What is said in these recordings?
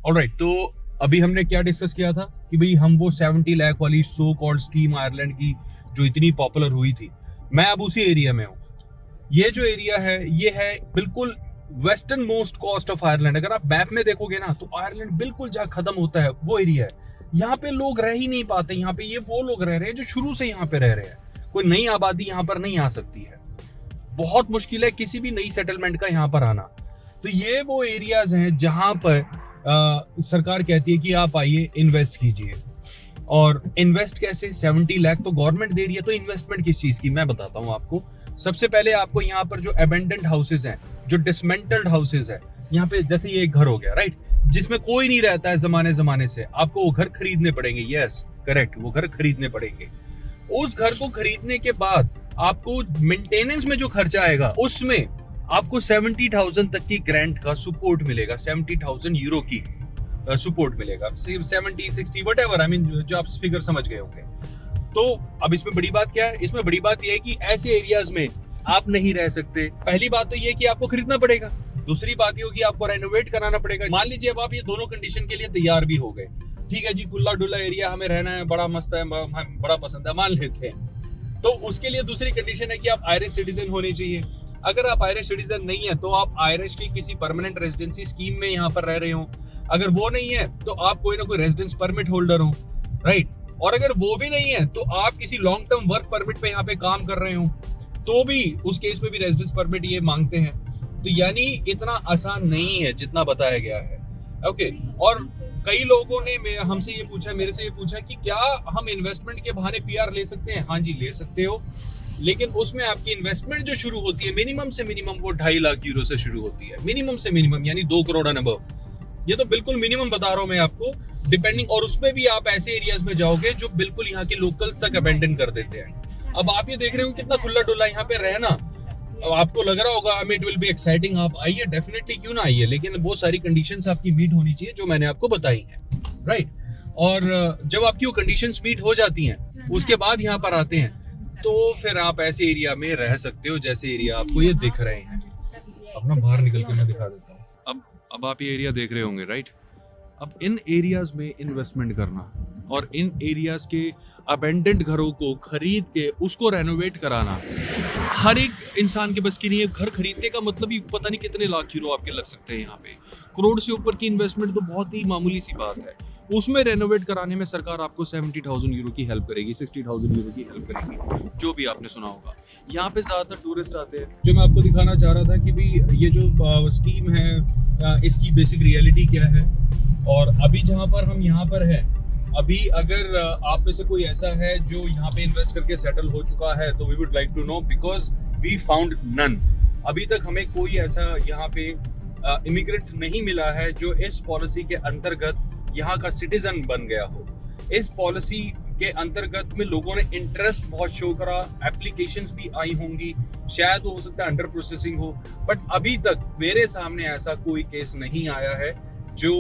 Alright, तो अभी हमने क्या डिस्कस किया था कि भाई हम वो 70 लाख वाली सो कॉल्ड स्कीम आयरलैंड की जो इतनी पॉपुलर हुई थी, मैं अब उसी एरिया में हूँ। ये जो एरिया है ये है बिल्कुल westernmost coast of Ireland. अगर आप मैप में देखोगे ना तो आयरलैंड बिल्कुल जहाँ खत्म होता है वो एरिया है। यहाँ पे लोग रह ही नहीं पाते। यहाँ पे ये वो लोग रह रहे हैं जो शुरू से यहाँ पे रह रहे हैं। कोई नई आबादी यहाँ पर नहीं आ सकती है। बहुत मुश्किल है किसी भी नई सेटलमेंट का यहाँ पर आना। तो ये वो एरियाज हैं जहां पर सरकार कहती है कि आप आइए इन्वेस्ट कीजिए। और इन्वेस्ट कैसे? 70 लाख तो गवर्नमेंट दे रही है। तो इन्वेस्टमेंट किस चीज की मैं बताता हूँ आपको। सबसे पहले आपको यहाँ पर जो अबेंडेंट हाउसेज हैं, जो डिसमेंटल्ड हाउसेज है, यहाँ पे जैसे ये एक घर हो गया, राइट, जिसमें कोई नहीं रहता है जमाने से, आपको वो घर खरीदने पड़ेंगे। यस करेक्ट, वो घर खरीदने पड़ेंगे। उस घर को खरीदने के बाद आपको मेंटेनेंस में जो खर्चा आएगा उसमें आपको 70,000 तक की ग्रांट का सपोर्ट मिलेगा। 70,000 यूरो की सपोर्ट मिलेगा। 70, 60 व्हाटएवर, आई मीन जो आप फिगर समझ गए होंगे। तो अब इसमें बड़ी बात क्या है? इसमें बड़ी बात यह है कि ऐसे एरियाज में आप नहीं रह सकते। पहली बात तो ये कि आपको खरीदना पड़ेगा। दूसरी बात ये होगी आपको रेनोवेट कराना पड़ेगा। मान लीजिए अब आप ये दोनों कंडीशन के लिए तैयार भी हो गए, ठीक है जी, खुला डुल्ला एरिया हमें रहना है, बड़ा मस्त है, बड़ा पसंद है, मान लेते हैं। तो उसके लिए दूसरी कंडीशन है कि आप आयरिश सिटीजन होने चाहिए। अगर आप आयरिश सिटीजन नहीं है तो आप आयरिश की किसी परमानेंट रेजिडेंसी स्कीम में यहाँ पर रह रहे हो। अगर वो नहीं है तो आप कोई ना कोई रेजिडेंस परमिट होल्डर हो, राइट। और अगर वो भी नहीं है तो आप किसी लॉन्ग टर्म वर्क परमिट पे यहाँ पे काम कर रहे हो, तो भी उस केस में भी रेजिडेंस परमिट ये मांगते हैं। तो यानी इतना आसान नहीं है जितना बताया गया है। ओके, और कई लोगों ने हमसे ये पूछा, मेरे से ये पूछा कि क्या हम इन्वेस्टमेंट के बहाने पीआर ले सकते हैं? हाँ जी, ले सकते हो, लेकिन उसमें आपकी इन्वेस्टमेंट जो शुरू होती है मिनिमम से मिनिमम वो 2.5 लाख यूरो से शुरू होती है। मिनिमम से मिनिमम यानी 2 करोड़ एंड अबव। ये तो बिल्कुल मिनिमम बता रहा हूं मैं आपको, डिपेंडिंग। और उसमें भी आप ऐसे एरियाज में जाओगे जो बिल्कुल यहाँ के लोकल्स तक अबेंडन कर देते हैं। अब आप ये देख रहे हो कितना खुला डुल्ला यहाँ पे रहना। अब आपको लग रहा होगा इट विल बी एक्साइटिंग, आप आइए, डेफिनेटली, क्यों ना आइए, लेकिन बहुत सारी कंडीशंस आपकी मीट होनी चाहिए जो मैंने आपको बताई हैं, राइट। और जब आपकी वो कंडीशंस मीट हो जाती हैं उसके बाद यहाँ पर आते हैं तो फिर आप ऐसे एरिया में रह सकते हो जैसे एरिया आपको ये दिख रहे हैं। अपना बाहर निकल के मैं दिखा देता हूँ। अब आप ये एरिया देख रहे होंगे, राइट। अब इन एरियाज में इन्वेस्टमेंट करना और इन एरियाज के अबेंडेंट घरों को खरीद के उसको रेनोवेट कराना हर एक इंसान के बस की नहीं है। घर खरीदने का मतलब ही पता नहीं कितने लाख यूरो आपके लग सकते हैं। यहाँ पे करोड़ से ऊपर की इन्वेस्टमेंट तो बहुत ही मामूली सी बात है। उसमें रेनोवेट कराने में सरकार आपको 70,000 यूरो की हेल्प करेगी, 60,000 यूरो की हेल्प करेगी, जो भी आपने सुना होगा। यहाँ पे ज्यादातर टूरिस्ट आते हैं। जो मैं आपको दिखाना चाह रहा था कि भाई ये जो स्कीम है इसकी बेसिक रियलिटी क्या है। और अभी जहाँ पर हम यहाँ पर है, अभी अगर आप में से कोई ऐसा है जो यहाँ पे इन्वेस्ट करके सेटल हो चुका है तो we would like to know, because we found none. अभी तक हमें कोई ऐसा यहाँ पे इमिग्रेंट नहीं मिला है जो इस पॉलिसी के अंतर्गत यहाँ का सिटीजन बन गया हो। इस पॉलिसी के अंतर्गत में लोगों ने इंटरेस्ट बहुत शो करा, एप्लीकेशंस भी आई होंगी, शायद वो हो सकता है अंडर प्रोसेसिंग हो, बट अभी तक मेरे सामने ऐसा कोई केस नहीं आया है जो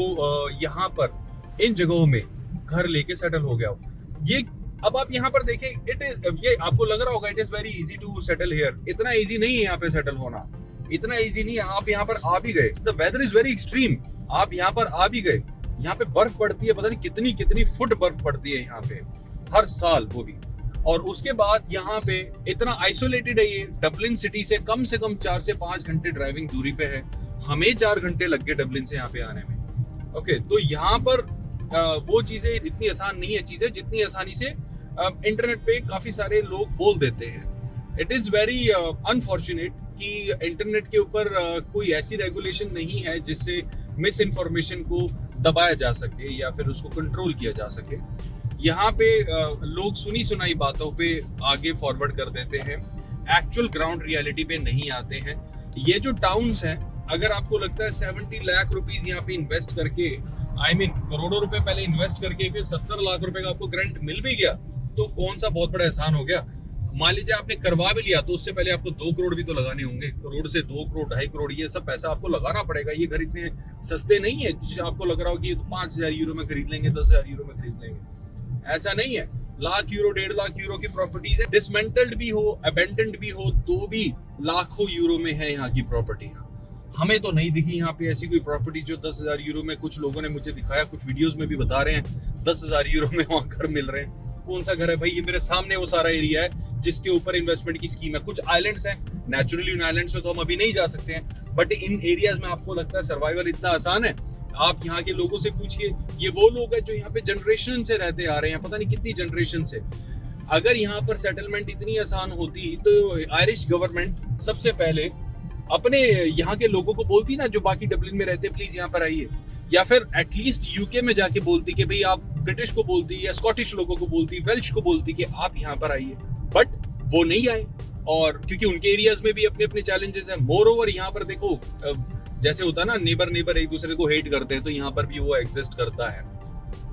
यहाँ पर इन जगहों में घर लेके सेटल हो गया हो। ये अब आप यहाँ पर देखें, ये आपको लग रहा होगा it is very easy to settle here. इतना इजी नहीं है यहाँ पे सेटल होना, इतना इजी नहीं है। आप यहाँ पर आ भी गए, the weather is very extreme, आप यहाँ पर आ भी गए। यहाँ पे बर्फ पड़ती है, पता नहीं कितनी कितनी फुट बर्फ पड़ती है यहाँ पे हर साल, वो भी। और उसके बाद यहाँ पे इतना आइसोलेटेड है ये, डबलिन सिटी से कम 4 से 5 घंटे ड्राइविंग दूरी पे है। हमें 4 घंटे लग गए डबलिन से यहाँ पे आने में। ओके, तो यहाँ पर वो चीजें इतनी आसान नहीं है चीजें जितनी आसानी से इंटरनेट पे काफी सारे लोग बोल देते हैं। इट इज वेरी अनफॉर्चुनेट कि इंटरनेट के ऊपर कोई ऐसी रेगुलेशन नहीं है जिससे मिस इन्फॉर्मेशन को दबाया जा सके या फिर उसको कंट्रोल किया जा सके। यहाँ पे लोग सुनी सुनाई बातों पे आगे फॉरवर्ड कर देते हैं, एक्चुअल ग्राउंड रियलिटी पे नहीं आते हैं। ये जो टाउन्स हैं, अगर आपको लगता है 70 लाख रुपीस यहाँ पे इन्वेस्ट करके, करोड़ों रुपए पहले इन्वेस्ट करके फिर 70 लाख रुपए का आपको ग्रांट मिल भी गया तो कौन सा बहुत बड़ा एहसान हो गया। मान लीजिए आपने करवा भी लिया तो उससे पहले आपको 2 करोड़ भी तो लगाने होंगे। करोड़ से 2 करोड़ 2.5 करोड़ ये सब पैसा आपको लगाना पड़ेगा। ये घर इतने सस्ते नहीं है आपको लग रहा हो कि 5,000 यूरो में खरीद लेंगे, 10,000 यूरो में खरीद लेंगे, ऐसा नहीं है। लाख यूरो 1.5 लाख यूरो की प्रॉपर्टीज है, डिसमेंटल्ड भी हो, अबेंडेंड भी हो, तो भी लाखों यूरो में है यहाँ की प्रॉपर्टी। हमें तो नहीं दिखी यहाँ पे ऐसी कोई प्रॉपर्टी जो 10,000 यूरो में, कुछ लोगों ने मुझे दिखाया, कुछ वीडियोस में भी बता रहे हैं 10,000 यूरो में वहाँ घर मिल रहे हैं। कौन सा घर है भाई? ये मेरे सामने वो सारा एरिया है जिसके ऊपर इन्वेस्टमेंट की स्कीम है। कुछ आइलैंड्स हैं, नेचुरली उन आइलैंड्स में तो हम अभी नहीं जा सकते हैं, बट इन एरियाज में आपको लगता है सर्वाइवल इतना आसान है? आप यहाँ के लोगों से पूछिए, ये वो लोग हैं जो यहाँ पे जनरेशन से रहते आ रहे हैं, पता नहीं कितनी जनरेशन से। अगर यहाँ पर सेटलमेंट इतनी आसान होती तो आयरिश गवर्नमेंट सबसे पहले अपने यहाँ के लोगों को बोलती ना, जो बाकी डबलिन में रहते, प्लीज यहाँ पर आइए, या फिर एटलीस्ट यूके में जाके बोलती कि भाई आप ब्रिटिश को बोलती, या स्कॉटिश लोगों को बोलती, वेल्श को बोलती कि आप यहाँ पर आइए, बट वो नहीं आए। और क्योंकि उनके एरियाज में भी अपने अपने चैलेंजेस हैं। मोर ओवर यहाँ पर देखो, जैसे होता है ना नेबर एक दूसरे को हेट करते हैं, तो यहाँ पर भी वो एग्जिस्ट करता है।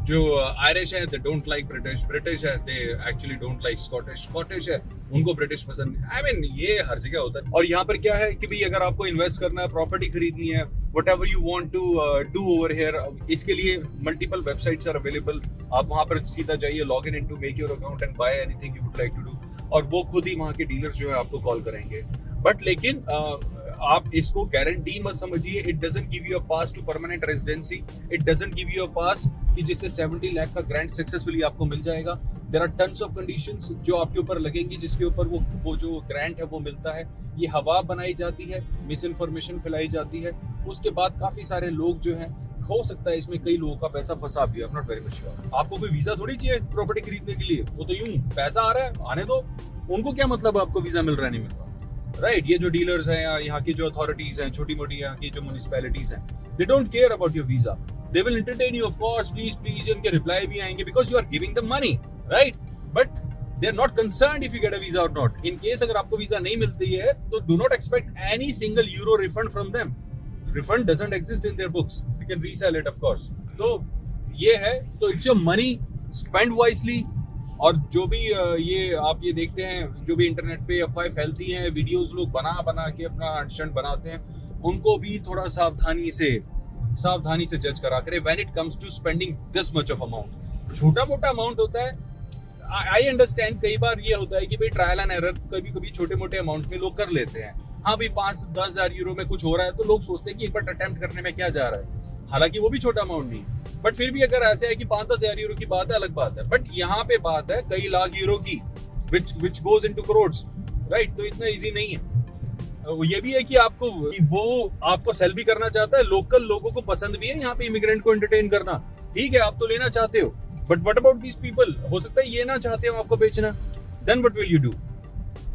जो आयरिश है दे डोंट लाइक ब्रिटिश है they actually don't like Scottish है उनको ब्रिटिश पसंद है। आई मीन ये हर जगह होता है। और यहाँ पर क्या है कि भाई अगर आपको इन्वेस्ट करना है, प्रॉपर्टी खरीदनी है, whatever you want to do over here, इसके लिए मल्टीपल वेबसाइट्स आर अवेलेबल। आप वहाँ पर सीधा जाइए, log in to make your account and buy anything you would like to do, और वो खुद ही वहाँ के डीलर्स जो है आपको कॉल करेंगे। बट लेकिन आप इसको गारंटी मत समझिए। It doesn't give you a pass to permanent residency, it doesn't give you a pass कि जिससे 70 लाख का ग्रांट सक्सेसफुली आपको मिल जाएगा। There are tons of conditions जो आपके ऊपर लगेंगी, जिसके ऊपर वो जो ग्रांट है वो मिलता है। ये हवा बनाई जाती है, मिस इन्फॉर्मेशन फैलाई जाती है, उसके बाद काफी सारे लोग जो हैं, हो सकता है इसमें कई लोगों का पैसा फंसा भी है। I am not very much sure. आपको कोई वीजा थोड़ी चाहिए प्रॉपर्टी खरीदने के लिए, वो तो यूं पैसा आ रहा है, आने दो। उनको क्या मतलब आपको वीजा मिल रहा है नहीं मिल रहा, राइट? ये जो डीलर्स हैं या यहाँ की जो अथॉरिटीज हैं, छोटी मोटी यहाँ की जो म्युनिसिपैलिटीज हैं, they don't care about your visa, they will entertain you of course, please please, उनके रिप्लाई भी आएंगे because you are giving them money, right? But they are not concerned if you get a visa और not. In case अगर आपको visa नहीं मिलती है तो do not expect any single euro refund from them. Refund doesn't exist in their books, you can resell it of course. तो ये है, तो it's your money, spend wisely. और जो भी ये आप ये देखते हैं, जो भी इंटरनेट पे अफवाहें फैलती हैं, वीडियोस लोग बना के अपना स्टंट बनाते हैं, उनको भी थोड़ा सावधानी से जज करा करें when it comes to spending this much of amount. छोटा मोटा अमाउंट होता है, आई अंडरस्टैंड। कई बार ये होता है कि भाई ट्रायल एंड एरर, कभी छोटे मोटे अमाउंट में लोग कर लेते हैं। हाँ भाई 5-10 हज़ार यूरो में कुछ हो रहा है तो लोग सोचते हैं कि एक बार अटेम्प्ट करने में क्या जा रहा है, हालांकि वो भी छोटा अमाउंट नहीं, बट फिर भी अगर ऐसे है कि 5-10 हज़ार यूरो की बात है, अलग बात है। बट यहाँ पे बात है कई लाख यूरो की, which goes into crores, right? तो इतना इजी नहीं है। ये भी है कि वो आपको सेल भी करना चाहता है, लोकल लोगों को पसंद भी है यहाँ पे इमिग्रेंट को एंटरटेन करना। ठीक है, आप तो लेना चाहते हो, but what about these people? हो सकता है ये ना चाहते हो आपको बेचना, then what will you do,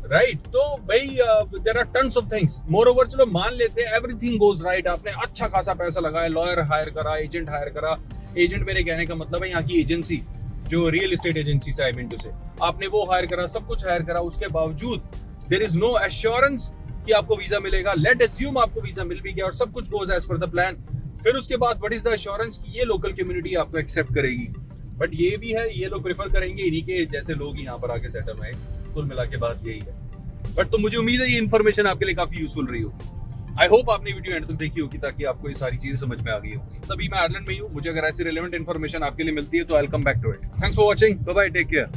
right? तो भाई there are tons of things. Moreover चलो मान लेते हैं एवरीथिंग गोज राइट, आपने अच्छा खासा पैसा लगाया, लॉयर हायर करा, एजेंट हायर करा। एजेंट मेरे कहने का मतलब है यहाँ की एजेंसी, जो रियल एस्टेट एजेंसी से, आई मीन टू से, आपने वो हायर करा, सब कुछ हायर करा, उसके बावजूद देयर इज नो एश्योरेंस कि आपको वीजा मिलेगा। लेट अस्यूम आपको वीजा मिल भी गया और सब कुछ goes as per the plan, फिर उसके बाद व्हाट इज द एश्योरेंस कि ये लोकल कम्युनिटी आपको एक्सेप्ट करेगी? बट ये भी है, ये लोग प्रेफर करेंगे इन्हीं के जैसे लोग यहाँ पर आके सेटल हुए। कुल मिला के बात यही है। बट तो मुझे उम्मीद है ये इन्फॉर्मेशन आपके लिए काफी यूजफुल रही होगी। आई होप आपने वीडियो एंड तक देखी होगी ताकि आपको ये सारी चीजें समझ में आ गई होगी। तभी मैं आयरलैंड में ही हूँ, मुझे अगर ऐसी रिलेवेंट इन्फॉर्मेशन आपके लिए मिलती है तो I will come back to it. Thanks for watching, bye bye, take care.